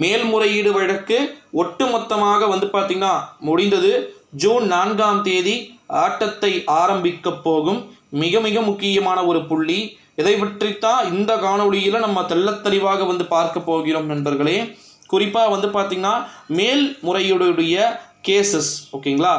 மேல்முறையீடு வழக்கு ஒட்டுமொத்தமாக வந்து பார்த்தீங்கன்னா முடிந்தது. ஜூன் 4ஆம் தேதி ஆட்டத்தை ஆரம்பிக்க போகும். மிக மிக முக்கியமான ஒரு புள்ளி. இதை பற்றித்தான் இந்த காணொளியில் நம்ம தெள்ளத்தெளிவாக வந்து பார்க்க போகிறோம் நண்பர்களே. குறிப்பாக வந்து பார்த்திங்கன்னா மேல்முறையீடுடைய கேசஸ், ஓகேங்களா,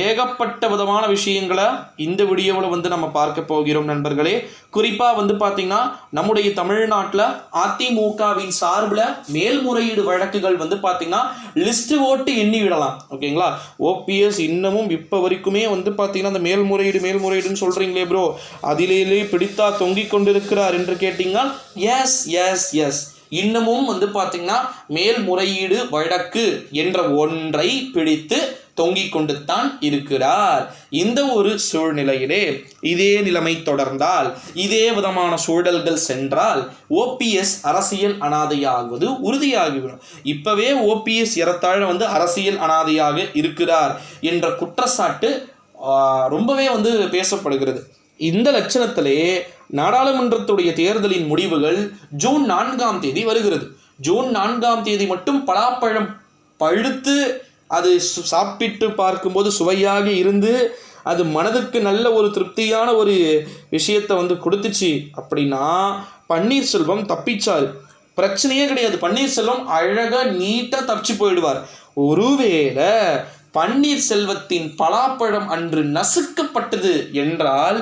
ஏகப்பட்ட விதமான விஷயங்களை இந்த வீடியோவில் வந்து நம்ம பார்க்க போகிறோம் நண்பர்களே. குறிப்பாக வந்து பார்த்திங்கன்னா நம்முடைய தமிழ்நாட்டில் அதிமுகவின் சார்பில் மேல்முறையீடு வழக்குகள் வந்து பார்த்திங்கன்னா லிஸ்ட்டு ஓட்டு எண்ணி விடலாம், ஓகேங்களா. ஓபிஎஸ் இன்னமும் இப்போ வரைக்குமே வந்து பார்த்திங்கன்னா அந்த மேல்முறையீடுன்னு சொல்கிறீங்களே ப்ரோ, அதிலேயே பிடித்தா தொங்கிக் கொண்டிருக்கிறார் என்று கேட்டிங்கன்னா எஸ் எஸ் எஸ் இன்னமும் வந்து பார்த்தீங்கன்னா மேல்முறையீடு வழக்கு என்ற ஒன்றை பிடித்து தொங்கிக் கொண்டு தான் இருக்கிறார். இந்த ஒரு சூழ்நிலையிலே இதே நிலைமை தொடர்ந்தால், இதே விதமான சூழல்கள் சென்றால் ஓபிஎஸ் அரசியல் அனாதையாகுவது உறுதியாகிவிடும். இப்பவே ஓபிஎஸ் ஏறத்தாழ வந்து அரசியல் அனாதையாக இருக்கிறார் என்ற குற்றச்சாட்டு ரொம்பவே வந்து பேசப்படுகிறது. இந்த லட்சணத்திலே நாடாளுமன்றத்துடைய தேர்தலின் முடிவுகள் ஜூன் 4ஆம் தேதி வருகிறது. ஜூன் 4ஆம் தேதி மட்டும் பலாப்பழம் பழுத்து அது சாப்பிட்டு பார்க்கும்போது சுவையாக இருந்து அது மனதுக்கு நல்ல ஒரு திருப்தியான ஒரு விஷயத்தை வந்து கொடுத்துச்சு அப்படின்னா பன்னீர்செல்வம் தப்பிச்சார், பிரச்சனையே கிடையாது. பன்னீர்செல்வம் அழகாக நீட்டாக தப்பிச்சு போயிடுவார். ஒருவேளை பன்னீர்செல்வத்தின் பலாப்பழம் அன்று நசுக்கப்பட்டது என்றால்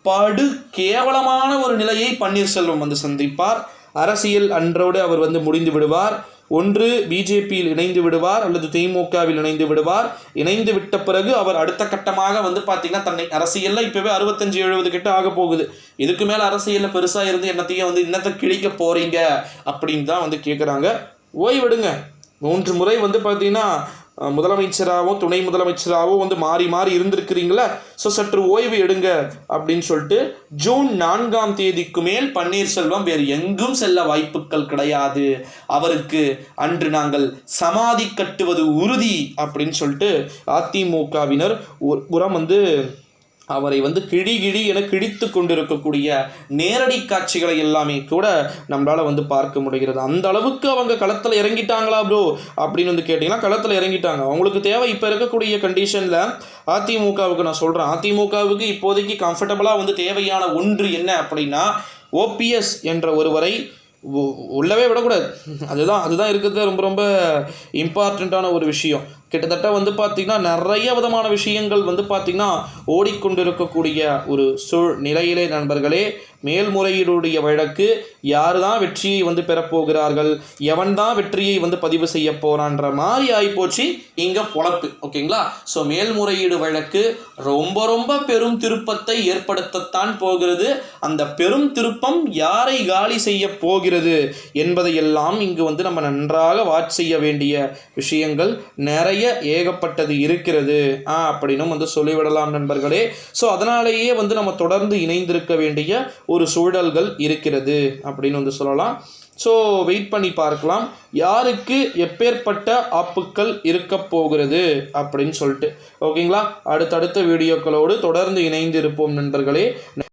படு கேவலமான ஒரு நிலையை பன்னீர்செல்வம் வந்து சந்திப்பார். அரசியல் அன்றோடு அவர் வந்து முடிந்து விடுவார். ஒன்று பிஜேபியில் இணைந்து விடுவார் அல்லது திமுகவில் இணைந்து விடுவார். இணைந்து விட்ட பிறகு அவர் அடுத்த கட்டமாக வந்து பார்த்தீங்கன்னா தன்னை அரசியலில் இப்போவே 65-70 கிட்ட ஆக போகுது. இதுக்கு மேலே அரசியலில் பெருசாக இருந்து என்னத்தையும் வந்து இன்னத்தை கிழிக்க போகிறீங்க அப்படின்னு தான் வந்து கேட்குறாங்க. ஓய்வெடுங்க. 3 முறை வந்து பார்த்தீங்கன்னா முதலமைச்சராகவும் துணை முதலமைச்சராகவும் வந்து மாறி மாறி இருந்திருக்கிறீங்களா, ஸோ சற்று ஓய்வு எடுங்க அப்படின்னு சொல்லிட்டு ஜூன் 4ஆம் தேதிக்கு மேல் பன்னீர்செல்வம் வேறு எங்கும் செல்ல வாய்ப்புகள் கிடையாது. அவருக்கு அன்று நாங்கள் சமாதி கட்டுவது உறுதி அப்படின்னு சொல்லிட்டு அதிமுகவினர் ஒரு புறம் வந்து அவரை வந்து கிழி என கிழித்து கொண்டிருக்கக்கூடிய நேரடி காட்சிகளை எல்லாமே கூட நம்மளால் வந்து பார்க்க முடிகிறது. அந்த அளவுக்கு அவங்க களத்தில் இறங்கிட்டாங்களா ப்ரோ அப்படின்னு வந்து கேட்டிங்கன்னா களத்தில் இறங்கிட்டாங்க. அவங்களுக்கு தேவை இப்போ இருக்கக்கூடிய கண்டிஷனில் அதிமுகவுக்கு நான் சொல்கிறேன், அதிமுகவுக்கு இப்போதைக்கு கம்ஃபர்டபுளாக வந்து தேவையான ஒன்று என்ன அப்படின்னா ஓபிஎஸ் என்ற ஒருவரை உள்ளவே விடக்கூடாது. அதுதான் இருக்கிறது ரொம்ப ரொம்ப இம்பார்ட்டண்ட்டான ஒரு விஷயம். கிட்டத்தட்ட வந்து பார்த்திங்கன்னா நிறைய விதமான விஷயங்கள் வந்து பார்த்திங்கன்னா ஓடிக்கொண்டிருக்கக்கூடிய ஒரு நிலையிலே நண்பர்களே மேல்முறையீடுடைய வழக்கு யார் தான் வெற்றியை வந்து பெறப்போகிறார்கள், எவன் தான் வெற்றியை வந்து பதிவு செய்ய போகிறான்ற மாதிரி ஆகிப்போச்சு இங்கே பொழப்பு, ஓகேங்களா. ஸோ மேல்முறையீடு வழக்கு ரொம்ப ரொம்ப பெரும் திருப்பத்தை ஏற்படுத்தத்தான் போகிறது. அந்த பெரும் திருப்பம் யாரை காலி செய்ய போகிறது என்பதையெல்லாம் இங்கு வந்து நம்ம நன்றாக வாட்ச் செய்ய வேண்டிய விஷயங்கள் நிறைய ஏகப்பட்டது இருக்கிறது அப்படின்னும் வந்து சொல்லிவிடலாம் நண்பர்களே. ஸோ அதனாலேயே வந்து நம்ம தொடர்ந்து இணைந்திருக்க வேண்டிய ஒரு சூழல்கள் இருக்கிறது அப்படின்னு வந்து சொல்லலாம். ஸோ வெயிட் பண்ணி பார்க்கலாம் யாருக்கு எப்பேற்பட்ட ஆப்புக்கள் இருக்க போகிறது அப்படின்னு சொல்லிட்டு, ஓகேங்களா. அடுத்தடுத்த வீடியோக்களோடு தொடர்ந்து இணைந்து இருப்போம் நண்பர்களே.